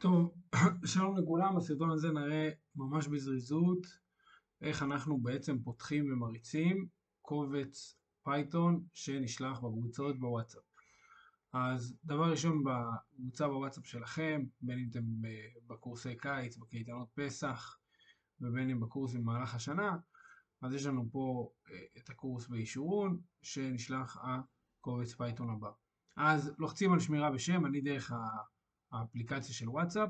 טוב, שלום לכולם, בסרטון הזה נראה ממש בזריזות איך אנחנו בעצם פותחים ומריצים קובץ פייתון שנשלח בקבוצות בוואטסאפ. אז דבר ראשון, בקבוצה בוואטסאפ שלכם, בין אם אתם בקורסי קיץ, בקייטנות פסח, ובין אם בקורס במהלך השנה, אז יש לנו פה את הקורס באישורון שנשלח הקובץ פייתון הבא. אז לוחצים על שמירה בשם, אני דרך האפליקציה של וואטסאפ,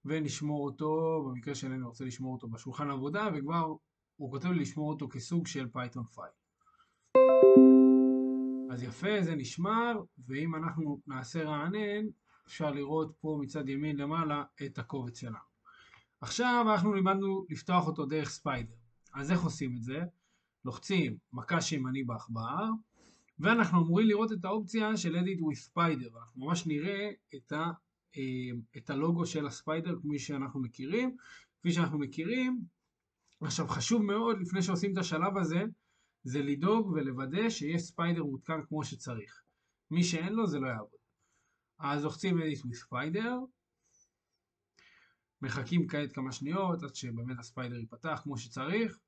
ונשמור אותו, במקרה שאני רוצה לשמור אותו בשולחן עבודה, וכבר הוא כותב לי לשמור אותו כסוג של פייתון פייל. אז יפה, זה נשמר, ואם אנחנו נעשה רענן, אפשר לראות פה מצד ימין למעלה את הקובץ שלנו. עכשיו אנחנו לימדנו לפתוח אותו דרך ספיידר. אז איך עושים את זה? לוחצים מקש ימני בעכבר, ואנחנו אמורים לראות את האופציה של Edit with Spider. אנחנו ממש נראה את הלוגו של הספיידר כפי שאנחנו מכירים. עכשיו חשוב מאוד לפני שעושים את השלב הזה, זה לדאוג ולוודא שיש ספיידר מותקן כמו שצריך. מי שאין לו זה לא יעבוד. אז לוחצים Edit with Spider, מחכים כעת כמה שניות עד שבאמת הספיידר ייפתח כמו שצריך.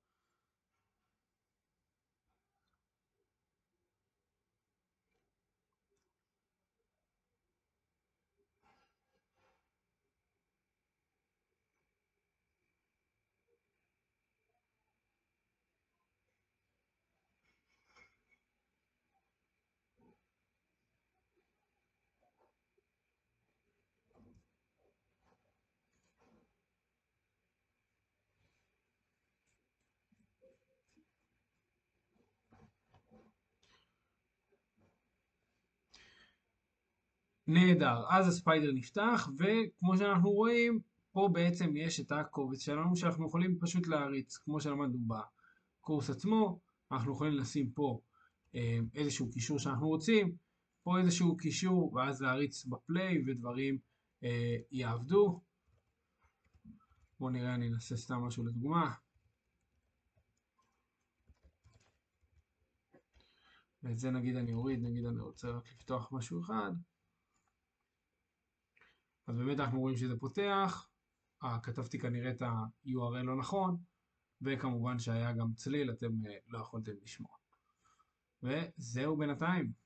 נהדר, אז הספיידר נפתח, וכמו שאנחנו רואים, פה בעצם יש את הקובץ שלנו שאנחנו יכולים פשוט להריץ, כמו שלמדנו בקורס עצמו. אנחנו יכולים לשים פה איזשהו קישור שאנחנו רוצים, פה איזשהו קישור, ואז להריץ בפליי ודברים יעבדו. בואו נראה, אני אנסה סתם משהו לדוגמה. ואת זה נגיד אני אוריד, נגיד אני רוצה רק לפתוח משהו אחד. אז באמת אנחנו רואים שזה פותח, כתבתי כנראה את ה-URL לא נכון, וכמובן שהיה גם צליל, אתם לא יכולתם לשמוע. וזהו בינתיים.